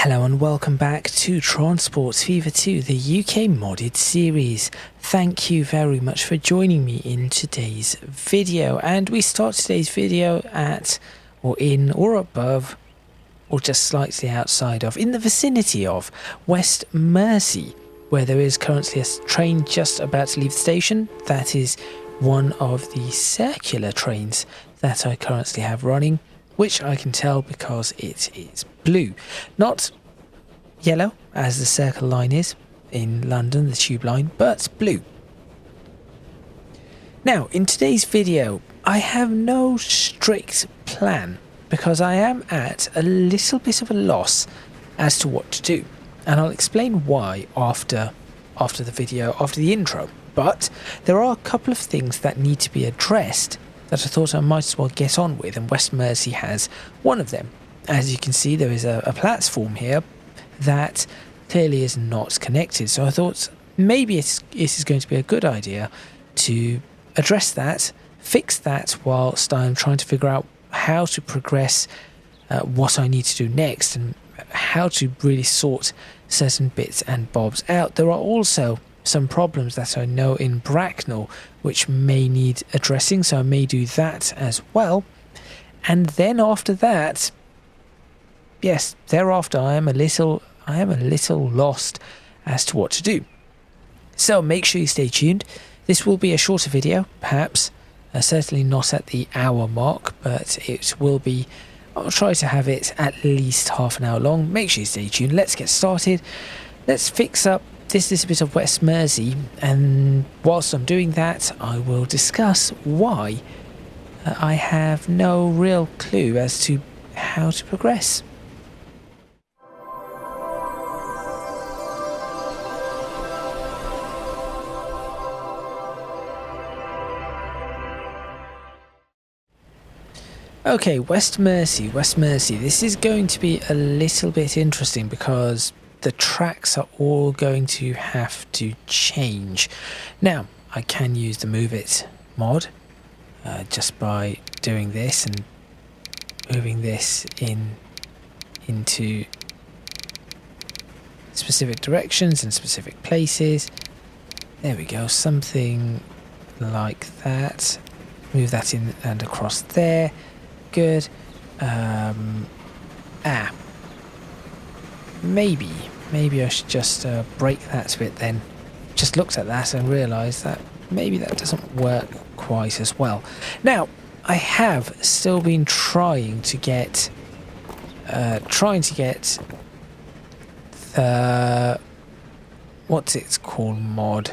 Hello and welcome back to Transport Fever 2, the UK modded series. Thank you very much for joining me in today's video. And we start today's video at, or in, or above, or just slightly outside of, in the vicinity of West Mersea, where there is currently a train just about to leave the station. That is one of the circular trains that I currently have running, which I can tell because it is blue. Not yellow, as the Circle line is in London, the tube line, but blue. Now, in today's video, I have no strict plan because I am at a little bit of a loss as to what to do. And I'll explain why after the video, after the intro. But there are a couple of things that need to be addressed that I thought I might as well get on with, and West Mersea has one of them. As you can see, there is a platform here that clearly is not connected, so I thought maybe it is going to be a good idea to address that, fix that, whilst I'm trying to figure out how to progress what I need to do next and how to really sort certain bits and bobs out. There are also some problems that I know in Bracknell which may need addressing, so I may do that as well. And then after that, yes, thereafter I am a little lost as to what to do. So make sure you stay tuned. This will be a shorter video, perhaps, certainly not at the hour mark, but it will be. I'll try to have it at least half an hour long. Make sure you stay tuned. Let's get started. Let's fix up this little bit of West Mersea, and whilst I'm doing that, I will discuss why I have no real clue as to how to progress. Okay, West Mersea. This is going to be a little bit interesting because the tracks are all going to have to change. Now, I can use the Move It mod just by doing this and moving this into specific directions and specific places. There we go, something like that. Move that in and across there. Good. Maybe I should just break that bit then. Just looked at that and realised that maybe that doesn't work quite as well. Now, I have still been trying to get the what's it called mod.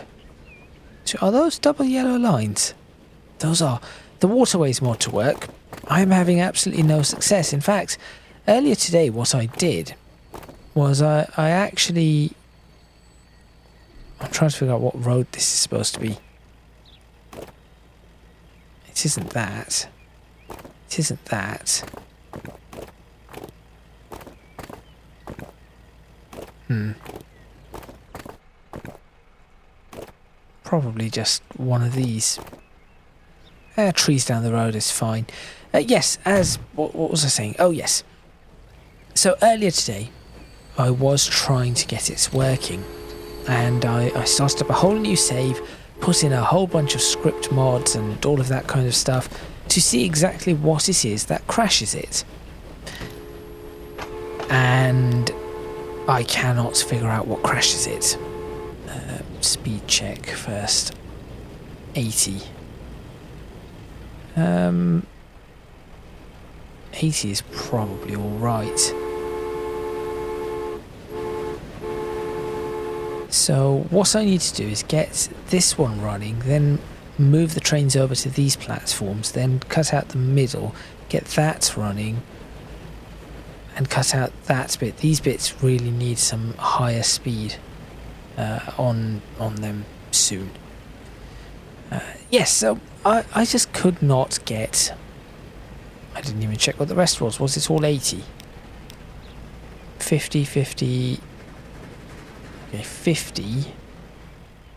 Are those double yellow lines? Those are the waterways mod to work. I am having absolutely no success. In fact, earlier today what I did was I actually... I'm trying to figure out what road this is supposed to be. It isn't that. It isn't that. Probably just one of these. Trees down the road is fine. Yes, what was I saying? Oh, yes. So earlier today, I was trying to get it working, and I started up a whole new save, put in a whole bunch of script mods and all of that kind of stuff to see exactly what it is that crashes it. And I cannot figure out what crashes it. Speed check first. 80. 80 is probably alright. So what I need to do is get this one running, then move the trains over to these platforms, then cut out the middle, get that running, and cut out that bit. These bits really need some higher speed on them soon. Yes, so I just could not get... I didn't even check what the rest was. Was it all 80? 50, 50... Okay, 50.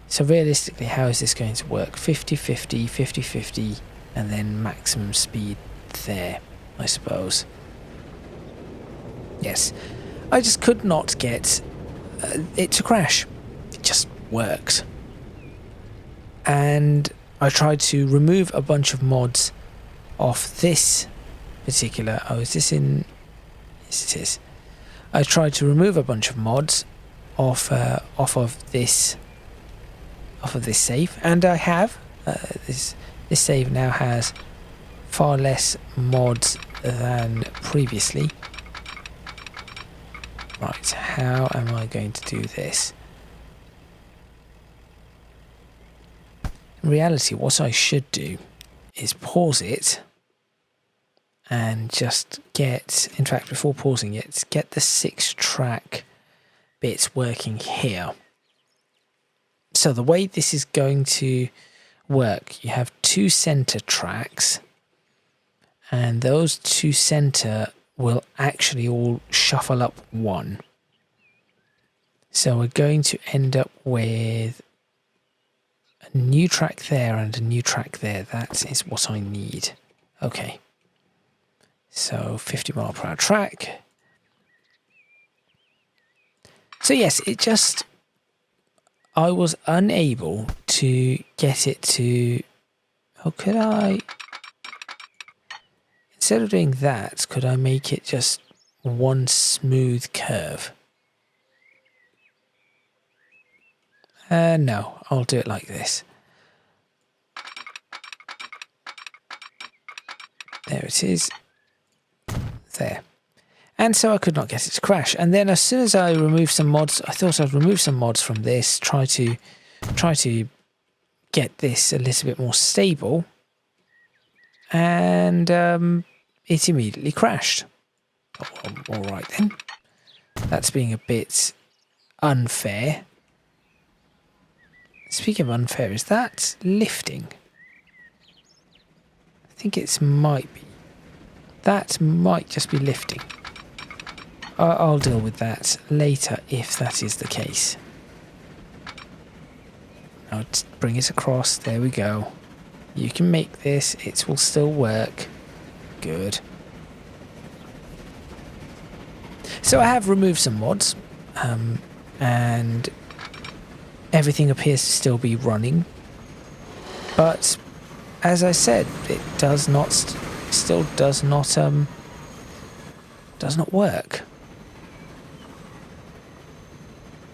So realistically, how is this going to work? 50, 50, 50, 50, and then maximum speed there, I suppose. Yes. I just could not get it to crash. It just worked. And I tried to remove a bunch of mods off this particular... Oh, is this in... Yes, it is. I tried to remove a bunch of mods off of this save, and I have. This save now has far less mods than previously. Right, how am I going to do this? In reality, what I should do is pause it and just get, in fact, before pausing it, get the 6-track bits working here. So the way this is going to work, you have 2 center tracks, and those 2 center will actually all shuffle up 1. So we're going to end up with a new track there and a new track there. That is what I need. Okay. So 50-mile-per-hour track. So yes, it just... I was unable to get it to... Oh, could I... Instead of doing that, could I make it just one smooth curve? No, I'll do it like this. There it is. There. And so I could not get it to crash. And then as soon as I removed some mods, I thought I'd remove some mods from this, try to get this a little bit more stable. And it immediately crashed. Oh, all right then. That's being a bit unfair. Speaking of unfair, is that lifting? I think it might be. That might just be lifting. I'll deal with that later if that is the case. I'll bring it across. There we go. You can make this. It will still work. Good. So I have removed some mods. And everything appears to still be running. But as I said, it does not... still does not work.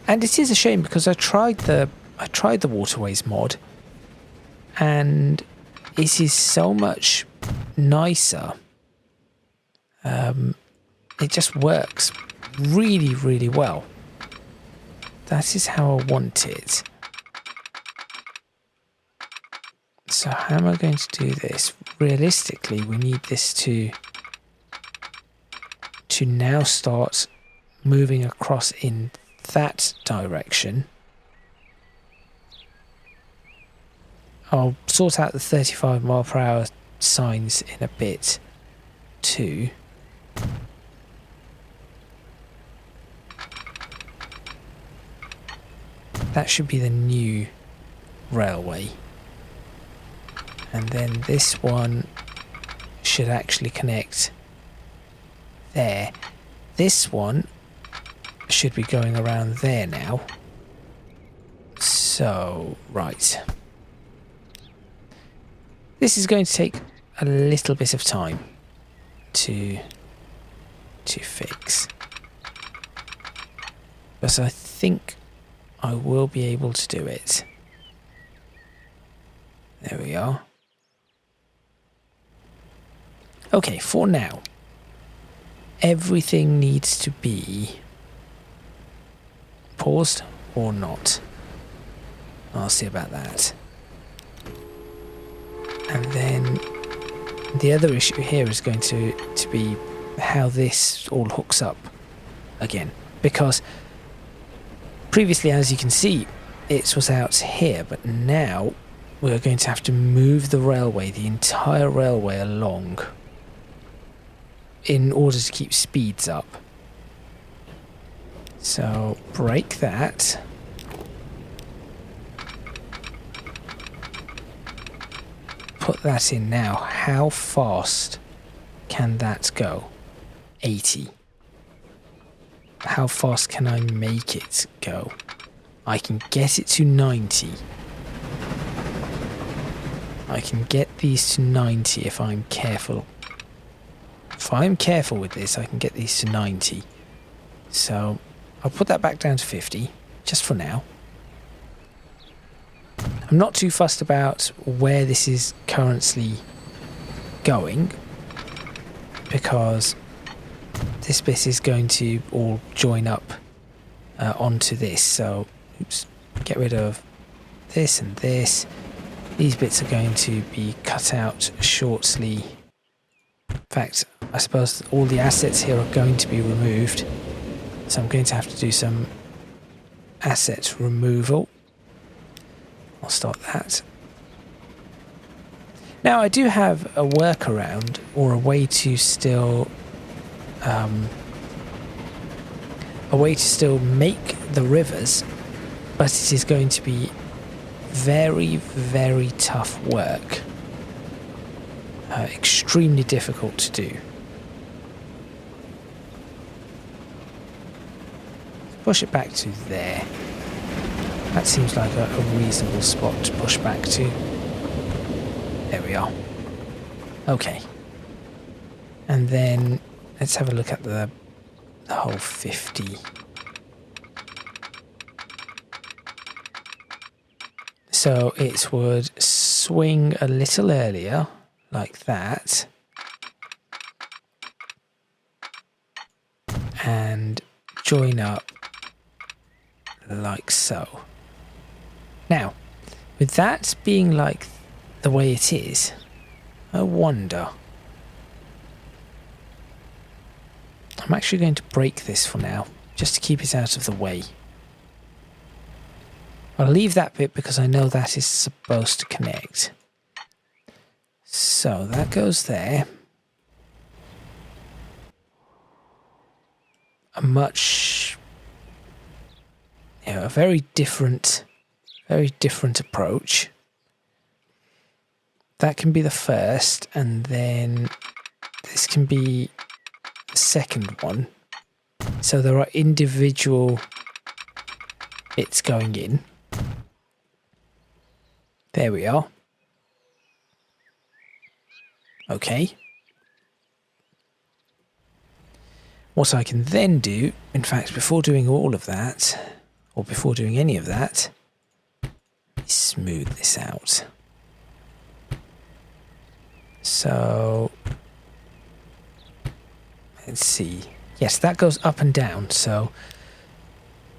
And it is a shame because I tried the waterways mod, and it is so much nicer. It just works really, really well. That is how I want it. So how am I going to do this? Realistically, we need this to now start moving across in that direction. I'll sort out the 35-mile-per-hour signs in a bit too. That should be the new railway. And then this one should actually connect there. This one should be going around there now. So, right. This is going to take a little bit of time to fix. But I think I will be able to do it. There we are. Okay, for now, everything needs to be paused or not. I'll see about that. And then the other issue here is going to be how this all hooks up again. Because previously, as you can see, it was out here, but now we're going to have to move the railway, the entire railway along, in order to keep speeds up. So break that. Put that in now. How fast can that go? 80. how fast can I make it go? I can get it to 90. I can get these to 90 if I'm careful. If I'm careful with this, I can get these to 90. So I'll put that back down to 50, just for now. I'm not too fussed about where this is currently going, because this bit is going to all join up onto this. So, oops, get rid of this and this. These bits are going to be cut out shortly. In fact, I suppose all the assets here are going to be removed. So I'm going to have to do some asset removal. I'll start that. Now I do have a workaround, or a way to still make the rivers, but it is going to be very, very tough work. Extremely difficult to do. Push it back to there. That seems like a reasonable spot to push back to. There we are. Okay. And then let's have a look at the whole 50. So it would swing a little earlier, like that. And join up like so. Now, with that being like the way it is, I wonder. I'm actually going to break this for now, just to keep it out of the way. I'll leave that bit because I know that is supposed to connect. So that goes there. A very different approach. That can be the first, and then this can be the second one. So there are individual bits going in. There we are. Okay. What I can then do, in fact, before doing all of that, or before doing any of that, is smooth this out. So, let's see. Yes, that goes up and down, so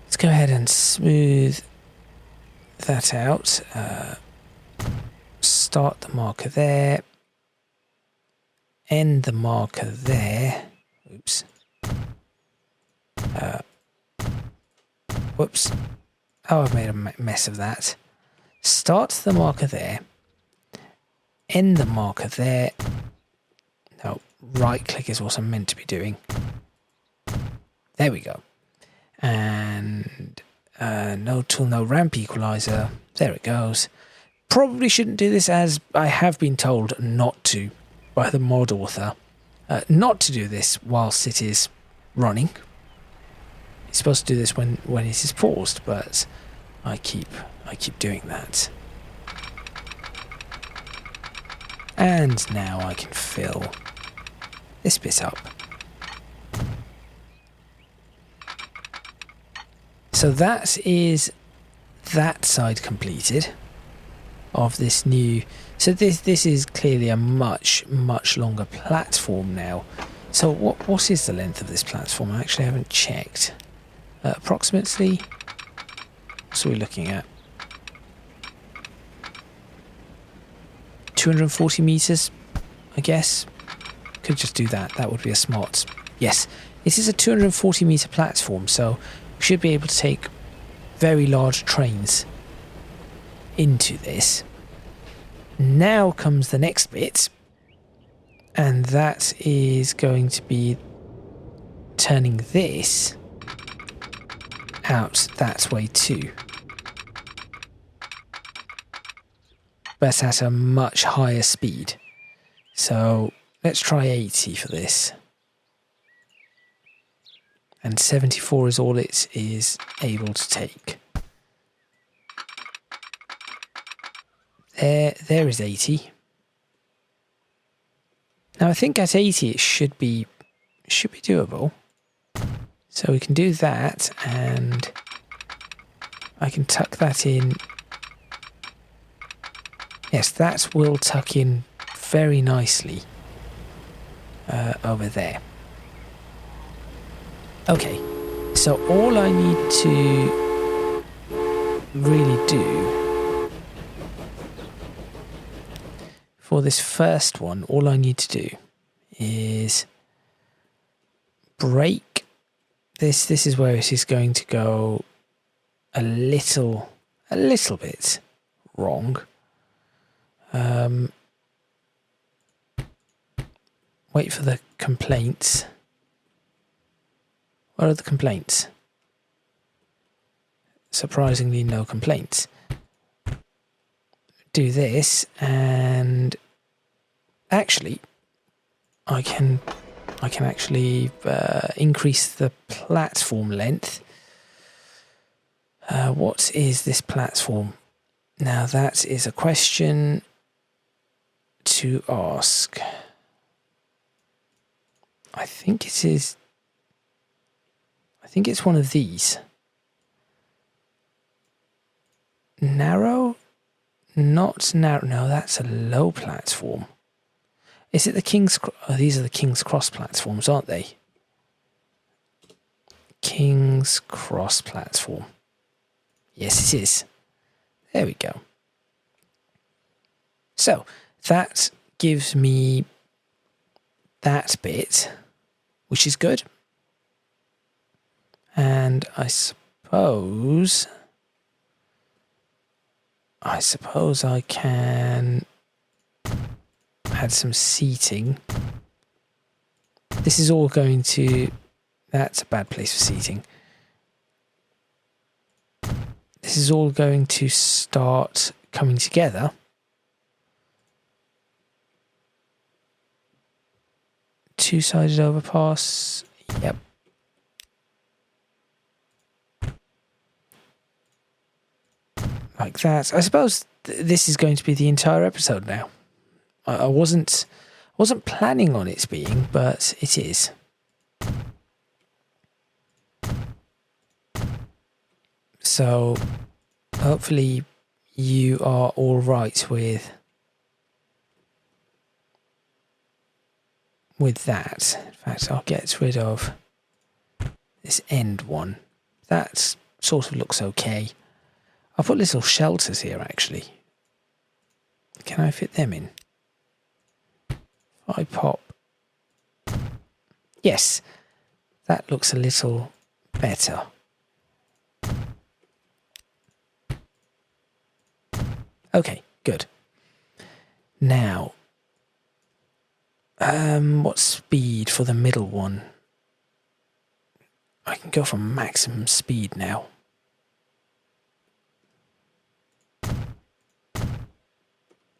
let's go ahead and smooth that out. Start the marker there. End the marker there. Oops. Whoops. Oh, I've made a mess of that. Start the marker there. End the marker there. No, right click is what I'm meant to be doing. There we go. And no tool, no ramp equalizer. There it goes. Probably shouldn't do this, as I have been told not to by the mod author. Not to do this whilst it is running. You're supposed to do this when it is paused, but I keep doing that. And now I can fill this bit up. So that is that side completed of this new. So this is clearly a much longer platform now. So what is the length of this platform? I actually haven't checked. Approximately, what are we looking at? 240 meters, I guess. Could just do that. That would be a smart. Yes, this is a 240 meter platform, so we should be able to take very large trains into this. Now comes the next bit, and that is going to be turning this out that way too, but at a much higher speed. So let's try 80 for this. And 74 is all it is able to take. There is 80. Now I think at 80 it should be doable. So we can do that, and I can tuck that in. Yes, that will tuck in very nicely over there. Okay, so all I need to really do for this first one, all I need to do is break this. This is where it is going to go a little bit wrong. Wait for the complaints. What are the complaints? Surprisingly, no complaints. Do this, and actually, I can actually increase the platform length. What is this platform? Now that is a question to ask. I think it is. I think it's one of these. Narrow? Not narrow. No, that's a low platform. Is it the King's Cross? Oh, these are the King's Cross platforms, aren't they? King's Cross platform. Yes, it is. There we go. So, that gives me that bit, which is good. And I suppose I can add some seating. This is all going to... That's a bad place for seating. This is all going to start coming together. Two-sided overpass. Yep. Like that. I suppose this is going to be the entire episode now. I wasn't planning on it being, but it is. So hopefully you are all right with that. In fact, I'll get rid of this end one. That sort of looks okay. I'll put little shelters here, actually. Can I fit them in? If I pop... Yes, that looks a little better. Okay, good. Now, what speed for the middle one? I can go for maximum speed now.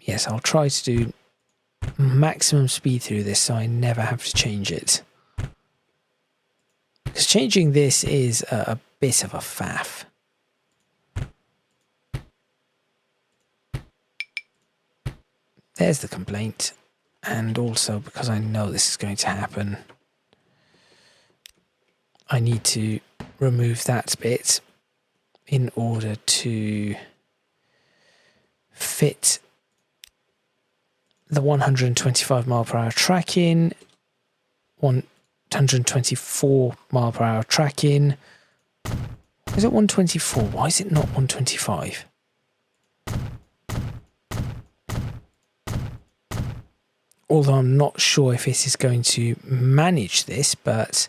Yes, I'll try to do maximum speed through this so I never have to change it. Because changing this is a bit of a faff. There's the complaint. And also, because I know this is going to happen, I need to remove that bit in order to fit the 125 mile per hour track in, 124 mile per hour track in. Is it 124? Why is it not 125? Although I'm not sure if it is going to manage this, but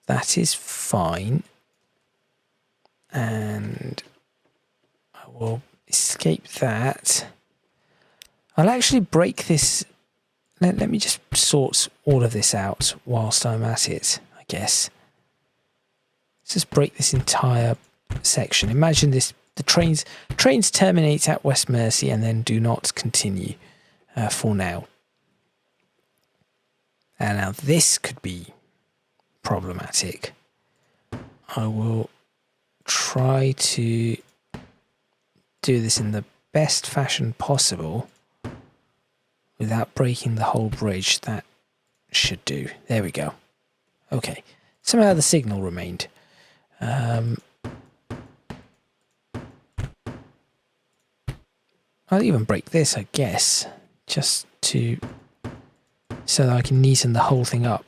that is fine. And I will escape that. I'll actually break this. Let me just sort all of this out whilst I'm at it, I guess. Let's just break this entire section. Imagine this, the trains terminate at West Mersea and then do not continue for now. And now this could be problematic. I will try to do this in the best fashion possible without breaking the whole bridge. That should do. There we go. Okay. Somehow the signal remained. I'll even break this, I guess, just to so that I can neaten the whole thing up.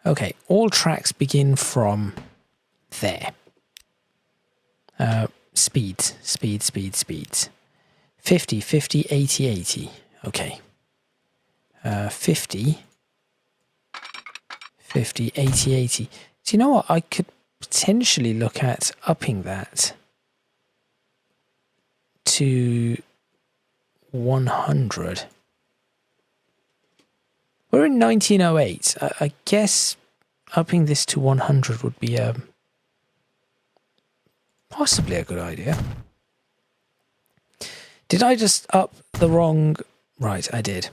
Okay, all tracks begin from there. Speeds. 50, 50, 80, 80. Okay. 50, 50, 80, 80. Do you know what? I could potentially look at upping that to 100. We're in 1908. I guess upping this to 100 would be possibly a good idea. Did I just up the wrong... Right, I did.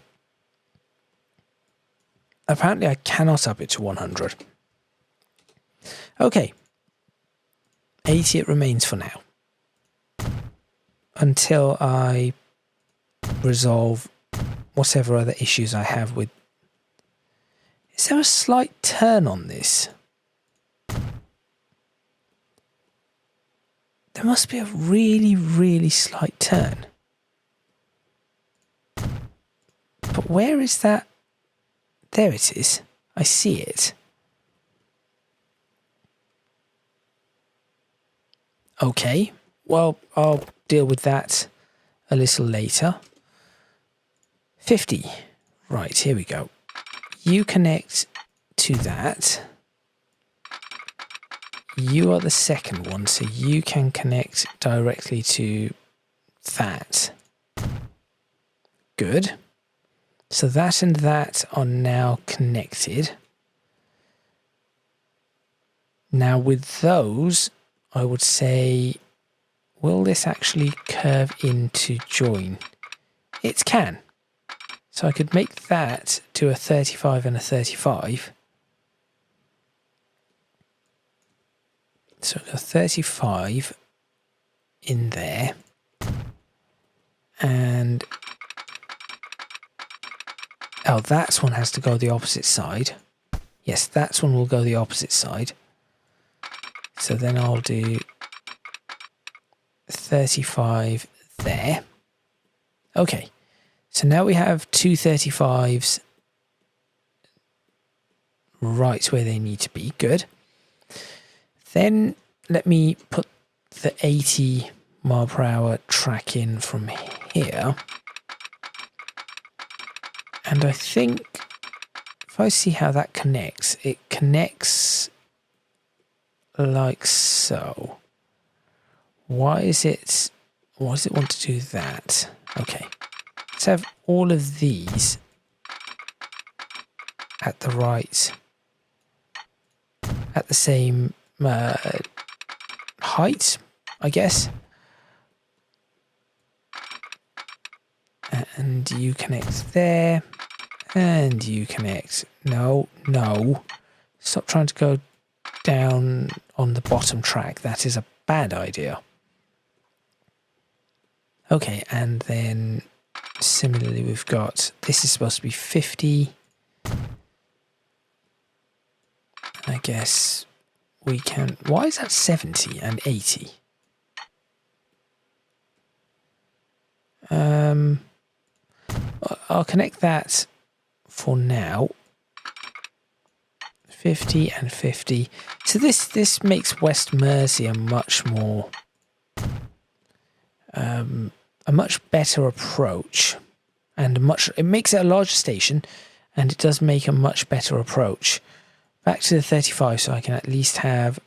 Apparently I cannot up it to 100. Okay. 80 it remains for now. Until I resolve whatever other issues I have with... Is there a slight turn on this? There must be a really, really slight turn. But where is that? There it is. I see it. Okay. Well, I'll deal with that a little later. 50. Right, here we go. You connect to that. You are the second one, so you can connect directly to that. Good. So that and that are now connected. Now with those, I would say, will this actually curve into join? It can. So I could make that to a 35 and a 35. So a 35 in there. And oh, that one has to go the opposite side. Yes, that one will go the opposite side. So then I'll do 35 there. Okay, so now we have two 35s right where they need to be. Good. Then let me put the 80 mile per hour track in from here. And I think if I see how that connects, it connects like so. Why does it want to do that? Okay, let's have all of these at the same height, I guess. And you connect there, and you connect. No. Stop trying to go down on the bottom track. That is a bad idea. Okay, and then similarly we've got, this is supposed to be 50. I guess we can, why is that 70 and 80? I'll connect that for now. 50 and 50. So this makes West Mersea a much more a much better approach, and it makes it a larger station, and it does make a much better approach. Back to the 35, so I can at least have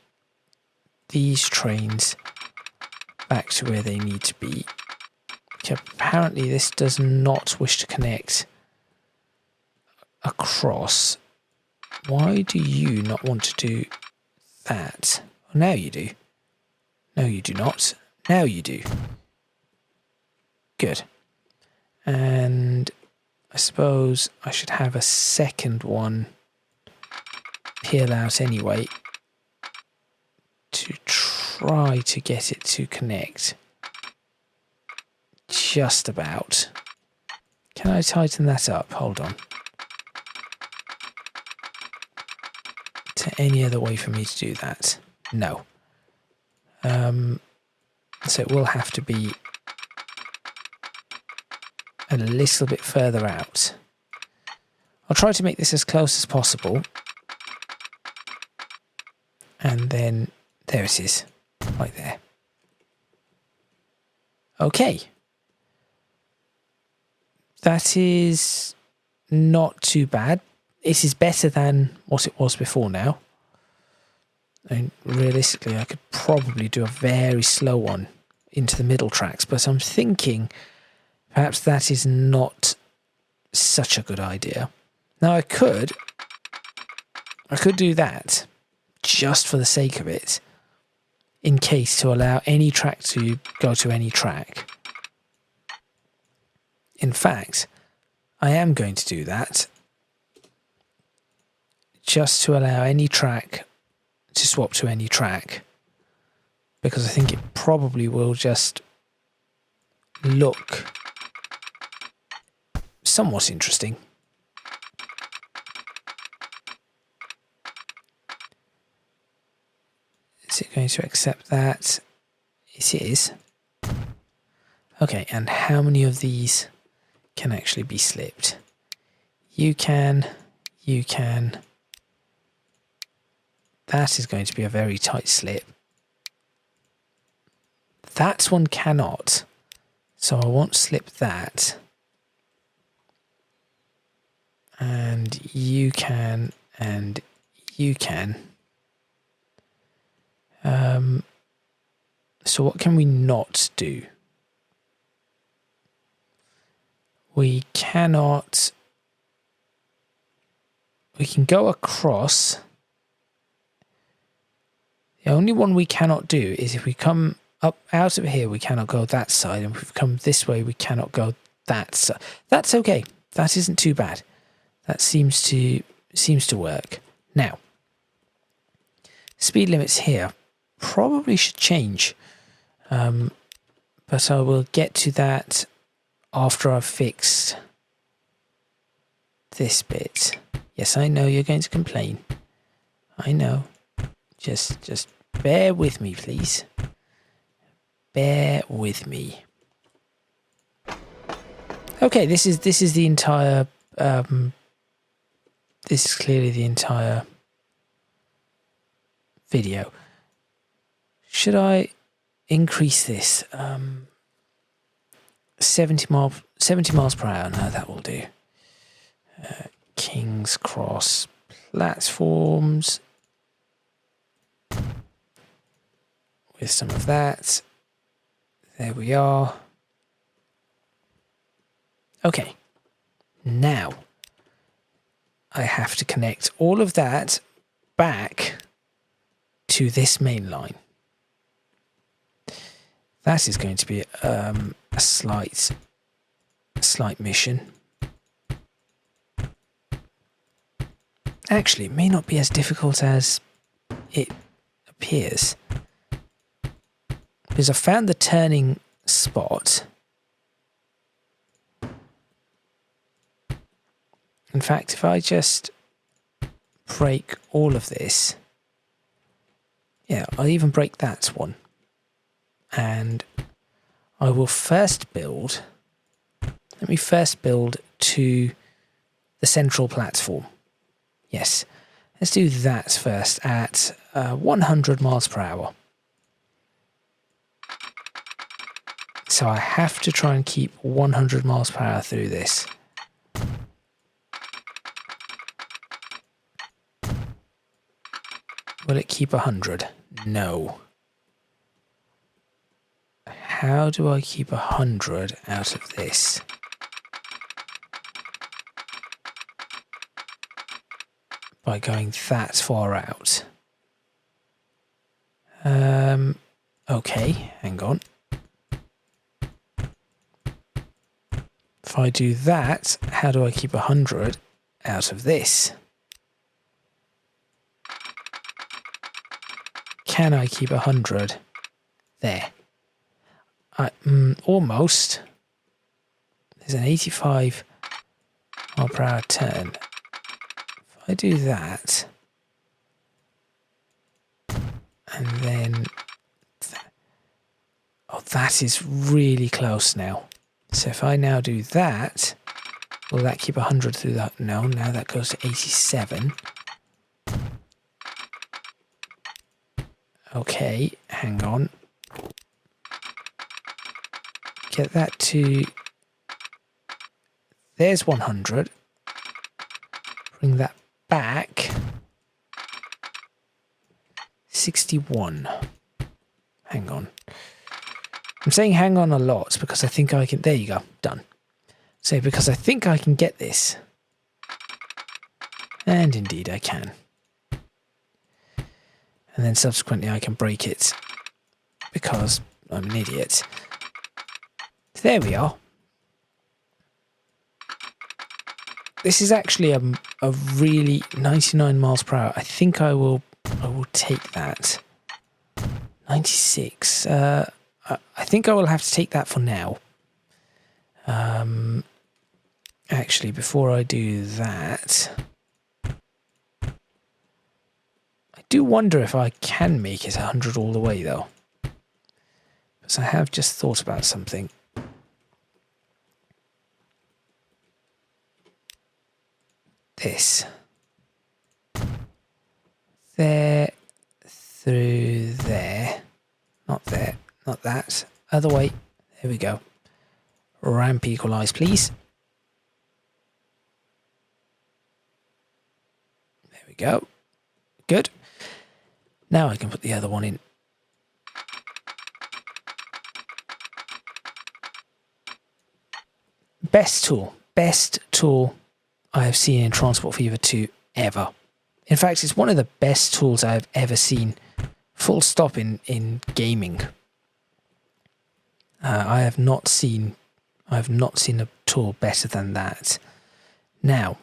these trains back to where they need to be. Okay, apparently this does not wish to connect across. Why do you not want to do that? Well, now you do. No, you do not. Now you do. Good. And I I suppose I should have a second one peel out anyway to try to get it to connect. Just about. Can I tighten that up? Hold on. Is there any other way for me to do that? No. So it will have to be a little bit further out. I'll try to make this as close as possible. And then there it is, right there. Okay. That is not too bad. It is better than what it was before now. And realistically, I could probably do a very slow one into the middle tracks, but I'm thinking perhaps that is not such a good idea. Now I could do that just for the sake of it, in case, to allow any track to go to any track. In fact, I am going to do that just to allow any track to swap to any track, because I think it probably will just look somewhat interesting. Is it going to accept that? It is. Okay, and how many of these can actually be slipped? You can. That is going to be a very tight slip. That one cannot. So I won't slip that. And you can, and you can. So what can we not do? We cannot. We can go across. The only one we cannot do is if we come up out of here, we cannot go that side, and if we come this way, we cannot go that side. That's okay. That isn't too bad. That seems to work. Now, speed limits here probably should change, but I will get to that after I've fixed this bit. Yes, I know you're going to complain. I know. Just bear with me, please. Bear with me. Okay, this is the entire. This is clearly the entire video. Should I increase this? 70 miles per hour. No, that will do. King's Cross platforms. With some of that. There we are. Okay. Now, I have to connect all of that back to this main line. That is going to be a slight mission. Actually, it may not be as difficult as it appears, because I found the turning spot. In fact, if I just break all of this, yeah, I'll even break that one. And I will first build, let me first build to the central platform. Yes, let's do that first at 100 miles per hour. So I have to try and keep 100 miles per hour through this. Will it keep 100? No. How do I keep 100 out of this? By going that far out. Okay, hang on. If if I do that, how do I keep 100 out of this? Can I keep 100 there? Almost. There's an 85 mile per hour turn. If I do that, and then oh, that is really close now. So if I now do that, will that keep 100 through that? No, now that goes to 87. Okay, hang on. Get that to... There's 100. Bring that back. 61. Hang on. I'm saying hang on a lot because I think I can... There you go. Done. So because I think I can get this. And indeed I can. And then subsequently I can break it because I'm an idiot. There we are. This is actually a really 99 miles per hour. I think I will take that. 96. I think I will have to take that for now. Actually, before I do that, I do wonder if I can make it 100 all the way though. Because I have just thought about something. This. There, through there. Not there, not that. Other way. There we go. Ramp equalize, please. There we go. Good. Now I can put the other one in. Best tool I have seen in Transport Fever 2 ever. In fact, it's one of the best tools I have ever seen, full stop, in gaming. I have not seen a tool better than that. Now,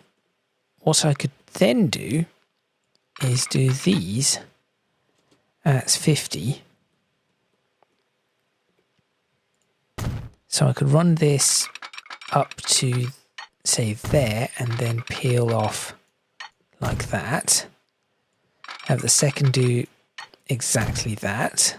what I could then do is do these at 50. So I could run this up to, say, there, and then peel off like that. Have the second do exactly that.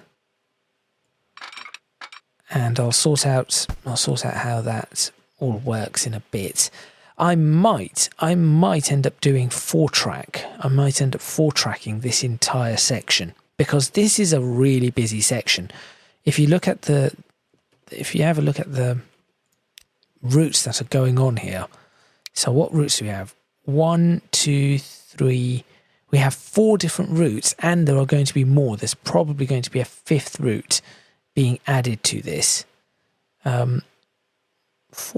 And I'll sort out how that all works in a bit. I might end up doing 4-track. I might end up 4-tracking this entire section because this is a really busy section. If you have a look at the routes that are going on here. So what routes do we have? 1, 2, 3. We have 4 different routes, and there are going to be more. There's probably going to be a 5th route being added to this. 4.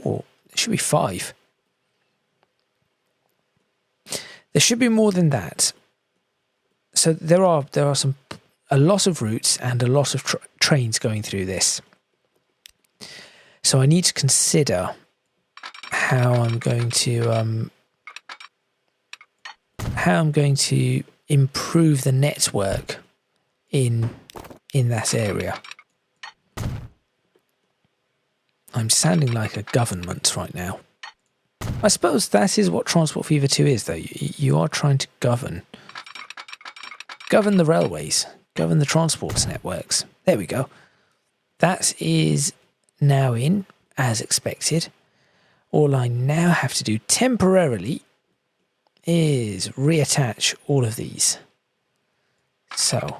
There should be 5. There should be more than that. So there are a lot of routes and a lot of trains going through this. So I need to consider how I'm going to improve the network in that area. I'm sounding like a government right now. I suppose that is what Transport Fever 2 is, though. You are trying to govern the railways, govern the transport networks. There we go. That is now in, as expected. All I now have to do temporarily is reattach all of these. So,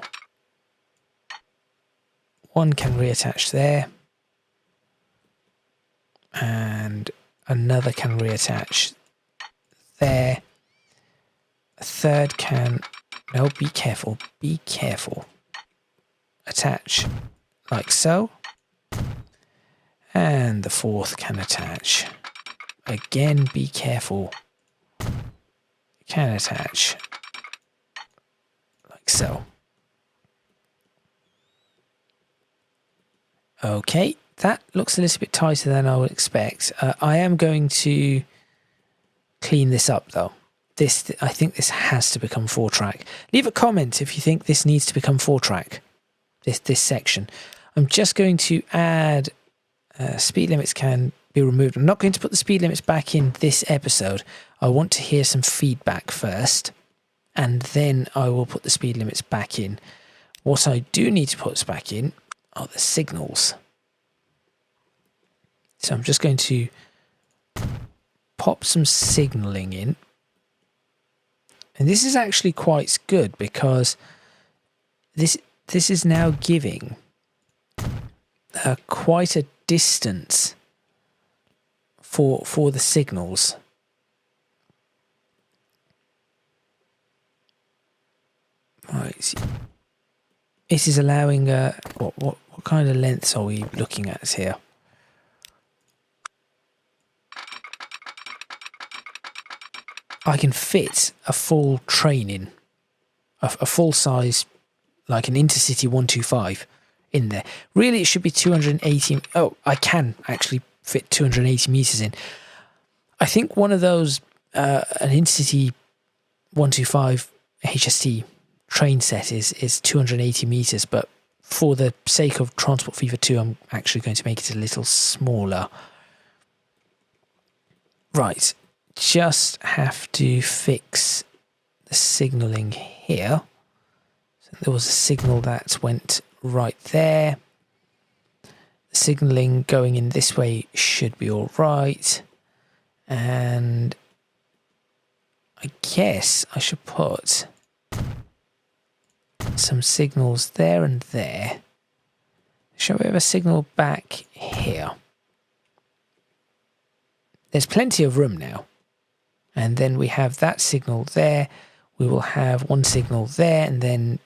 one can reattach there, and another can reattach there. A third can, no, be careful, attach like so. And the fourth can attach. Again, be careful. Can attach like so. Okay, that looks a little bit tighter than I would expect. I am going to clean this up though. I think this has to become 4-track. Leave a comment if you think this needs to become 4-track, this section. I'm just going to add speed limits can be removed. I'm not going to put the speed limits back in this episode. I want to hear some feedback first, and then I will put the speed limits back in. What I do need to put back in are the signals. So I'm just going to pop some signaling in. And this is actually quite good because this is now giving quite a distance for the signals. Right. This is allowing what kind of lengths are we looking at here? I can fit a full train in, a full size, like an Intercity 125 in there. Really, it should be 280. Oh, I can actually fit 280 meters in. I think one of those, an Intercity 125 HST train set is 280 meters, but for the sake of Transport Fever 2, I'm actually going to make it a little smaller. Right. Just have to fix the signaling here. So there was a signal that went right there. The signaling going in this way should be all right. And I guess I should put some signals there and there. Shall we have a signal back here? There's plenty of room now. And then we have that signal there. We will have one signal there, and then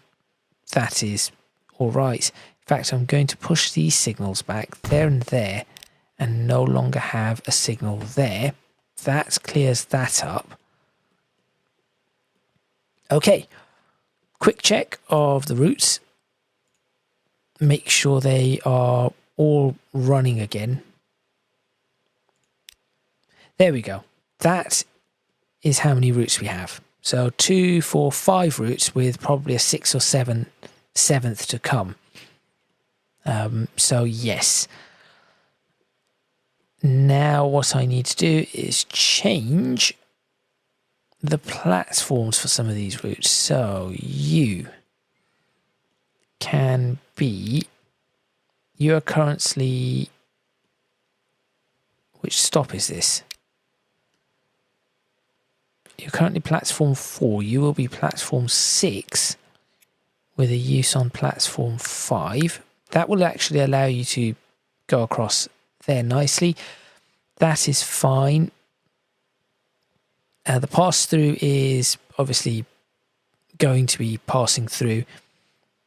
that is all right. In fact, I'm going to push these signals back there and there and no longer have a signal there. That clears that up. Okay, quick check of the routes. Make sure they are all running again. There we go. That is how many routes we have. So 2, 4, 5 routes with probably a 6th or 7th to come. So yes. Now what I need to do is change the platforms for some of these routes. So you are currently, which stop is this? You're currently platform 4. You will be platform 6 with a use on platform 5. That will actually allow you to go across there nicely. That is fine. The pass through is obviously going to be passing through.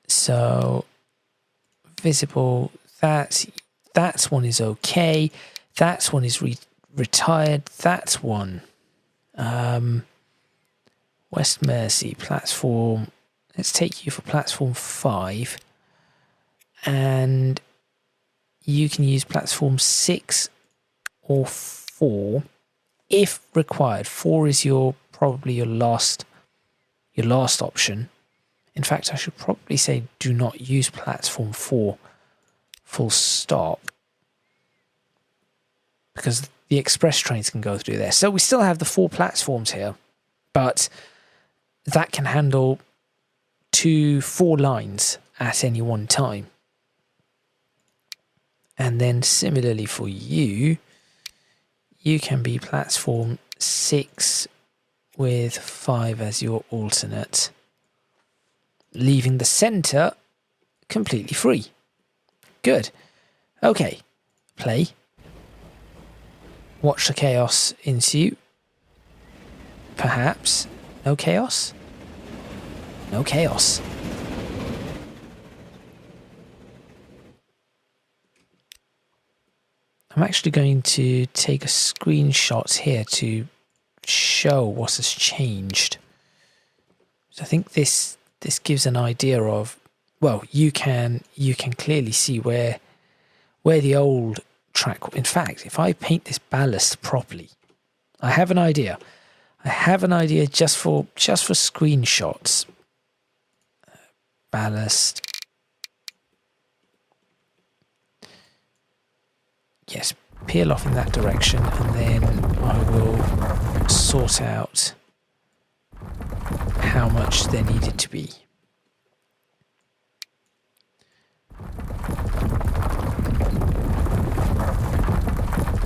So visible, that one is okay. That one is retired. That one. West Mersea platform. Let's take you for platform 5, and you can use platform 6 or 4 if required. 4 is probably your last option. In fact, I should probably say do not use platform 4 full stop, because the express trains can go through there. So we still have the 4 platforms here, but that can handle 4 lines at any one time. And then similarly for you can be platform 6 with 5 as your alternate, leaving the centre completely free. Good. Okay, play. Watch the chaos ensue. Perhaps. No chaos? No chaos. I'm actually going to take a screenshot here to show what has changed. So I think this gives an idea of, well, you can clearly see where where the old track... In fact, if I paint this ballast properly, I have an idea. I have an idea just for screenshots. Ballast. Yes, peel off in that direction, and then I will sort out how much there needed to be.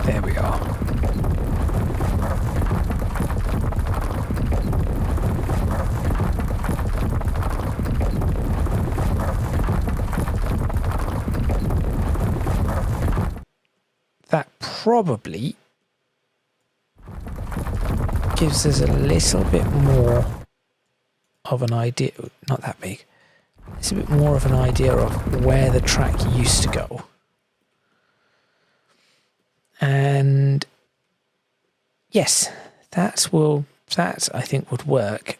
There we are. That probably gives us a little bit more of an idea, not that big, it's a bit more of an idea of where the track used to go. And yes, that I think would work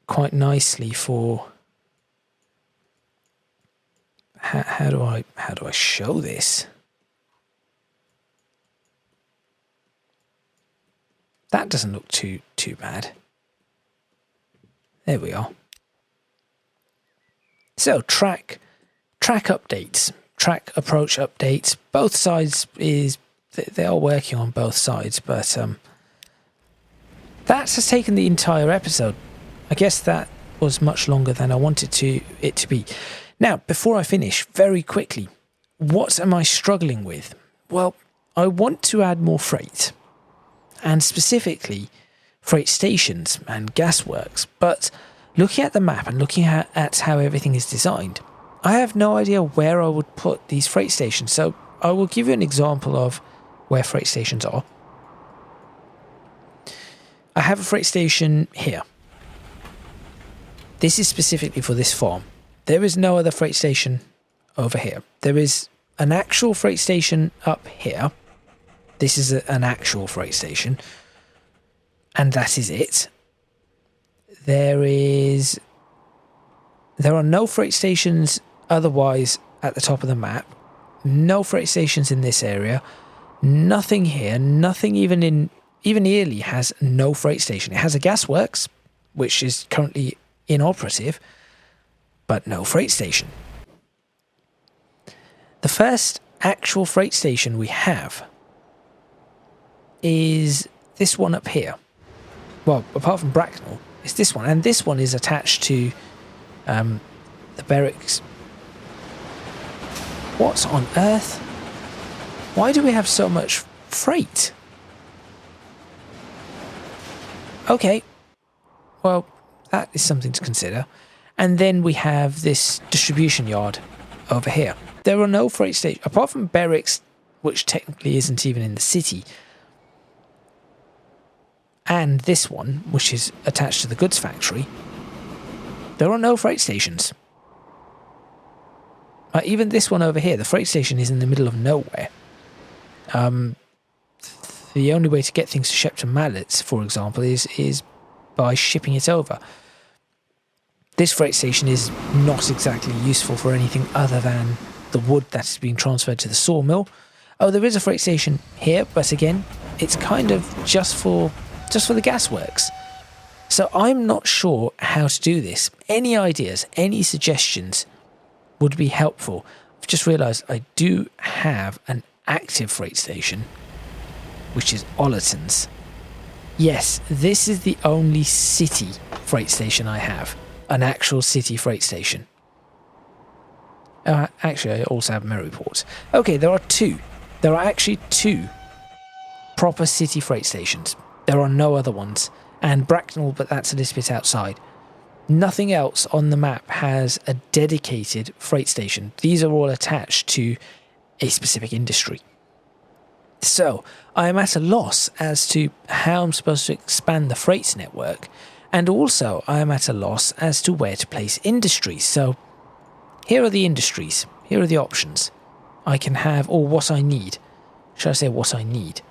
quite nicely for... How do I show this? That doesn't look too bad. There we are. So track updates, track approach updates. Both sides they are working on both sides, but that has taken the entire episode. I guess that was much longer than I wanted it to be. Now, before I finish, very quickly, what am I struggling with? Well, I want to add more freight, and specifically freight stations and gasworks, but looking at the map and looking at how everything is designed, I have no idea where I would put these freight stations. So I will give you an example of where freight stations are. I have a freight station here. This is specifically for this farm. There is no other freight station over here. There is an actual freight station up here. This is an actual freight station. And that is it. There are no freight stations otherwise at the top of the map. No freight stations in this area. Nothing here. Nothing even Early has no freight station. It has a gasworks, which is currently inoperative, but no freight station. The first actual freight station we have is this one up here. Well, apart from Bracknell, it's this one, and this one is attached to the barracks. What on earth? Why do we have so much freight? Okay, well, that is something to consider. And then we have this distribution yard over here. There are no freight stations, apart from barracks, which technically isn't even in the city, and this one, which is attached to the goods factory. There are no freight stations. Even this one over here, the freight station is in the middle of nowhere. The only way to get things to Shepton Mallets, for example, is by shipping it over. This freight station is not exactly useful for anything other than the wood that is being transferred to the sawmill. Oh, there is a freight station here, but again, it's kind of just for the gasworks. So I'm not sure how to do this. Any ideas, any suggestions would be helpful. I've just realised I do have an active freight station, which is Ollerton's. Yes, this is the only city freight station I have. An actual city freight station. Actually, I also have Maryport. Okay, there are two. There are actually two proper city freight stations. There are no other ones. And Bracknell, but that's a little bit outside. Nothing else on the map has a dedicated freight station. These are all attached to a specific industry. So, I am at a loss as to how I'm supposed to expand the freight network, and also I am at a loss as to where to place industries. So, here are the industries. Here are the options I can have, or what I need. Should I say what I need?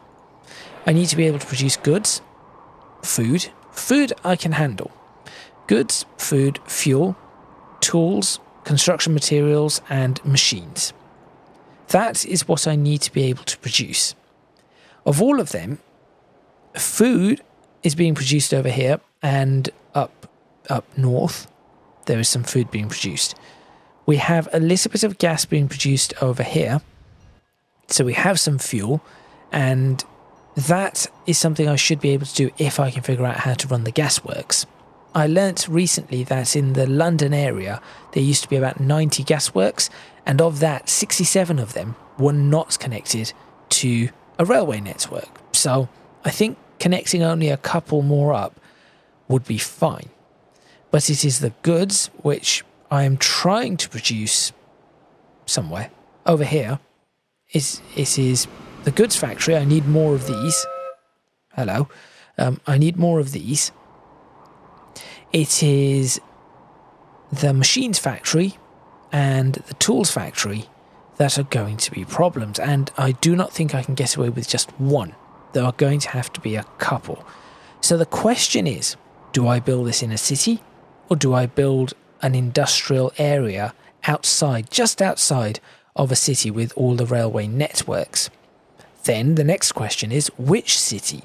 I need to be able to produce goods, food. Food I can handle. Goods, food, fuel, tools, construction materials, and machines. that is what I need to be able to produce. Of all of them, food is being produced over here, and up north there is some food being produced. We have a little bit of gas being produced over here, so we have some fuel, and that is something I should be able to do if I can figure out how to run the gasworks. I learnt recently that in the London area there used to be about 90 gasworks, and of that 67 of them were not connected to a railway network. So I think connecting only a couple more up would be fine. But it is the goods which I am trying to produce somewhere. Over here, it is the goods factory. I need more of these. Hello. I need more of these. It is the machines factory and the tools factory that are going to be problems. And I do not think I can get away with just one. There are going to have to be a couple. So the question is, do I build this in a city, or do I build an industrial area outside, just outside of a city with all the railway networks? Then the next question is, which city?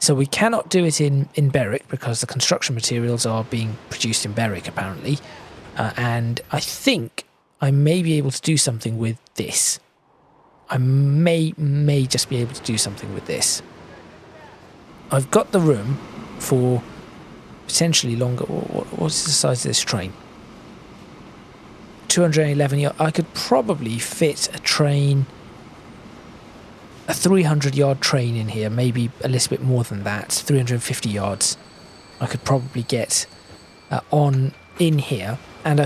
So we cannot do it in Berwick because the construction materials are being produced in Berwick apparently. And I think I may be able to do something with this. I may just be able to do something with this. I've got the room for potentially longer. What's the size of this train? 211 yards. I could probably fit a 300-yard train in here, maybe a little bit more than that, 350 yards. I could probably get in here, and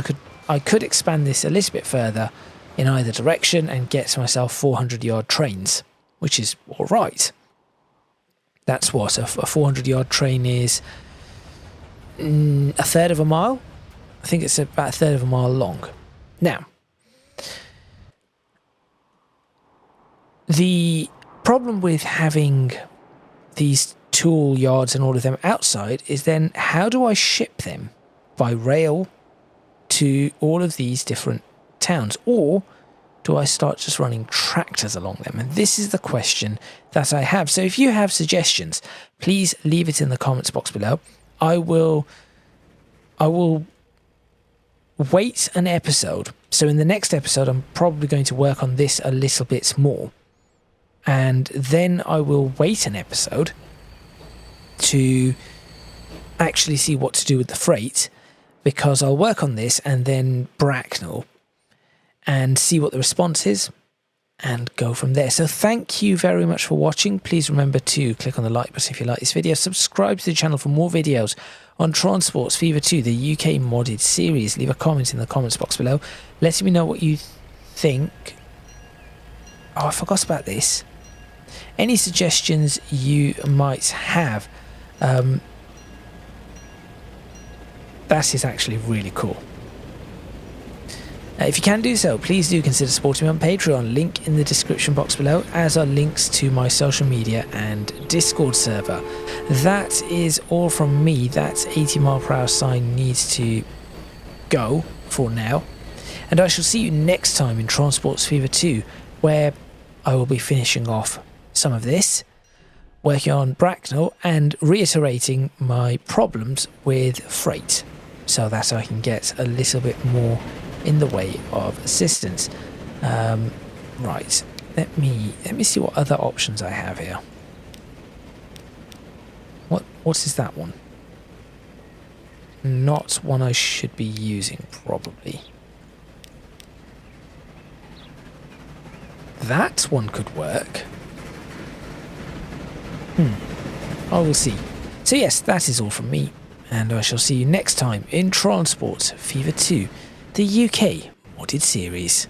I could expand this a little bit further in either direction and get myself 400-yard trains, which is all right. That's what a 400-yard train is. A third of a mile. I think it's about a third of a mile long. Now, the problem with having these tool yards and all of them outside is then how do I ship them by rail to all of these different towns, or do I start just running tractors along them? And this is the question that I have. So if you have suggestions, please leave it in the comments box below. I will wait an episode. So in the next episode, I'm probably going to work on this a little bit more. And then I will wait an episode to actually see what to do with the freight, because I'll work on this and then Bracknell and see what the response is and go from there. So thank you very much for watching. Please remember to click on the like button if you like this video. Subscribe to the channel for more videos on Transports Fever 2, the UK modded series. Leave a comment in the comments box below, letting me know what you think. Oh, I forgot about this. Any suggestions you might have. That is actually really cool. If you can do so, please do consider supporting me on Patreon, link in the description box below, as are links to my social media and Discord server. That is all from me. That 80-mile-per-hour sign needs to go for now, and I shall see you next time in Transports Fever 2, where I will be finishing off some of this, working on Bracknell and reiterating my problems with freight, so that I can get a little bit more in the way of assistance. Right, let me see what other options I have here. What is that one? Not one I should be using, probably. That one could work. I will see. So yes, that is all from me, and I shall see you next time in Transport Fever 2, the UK modded series.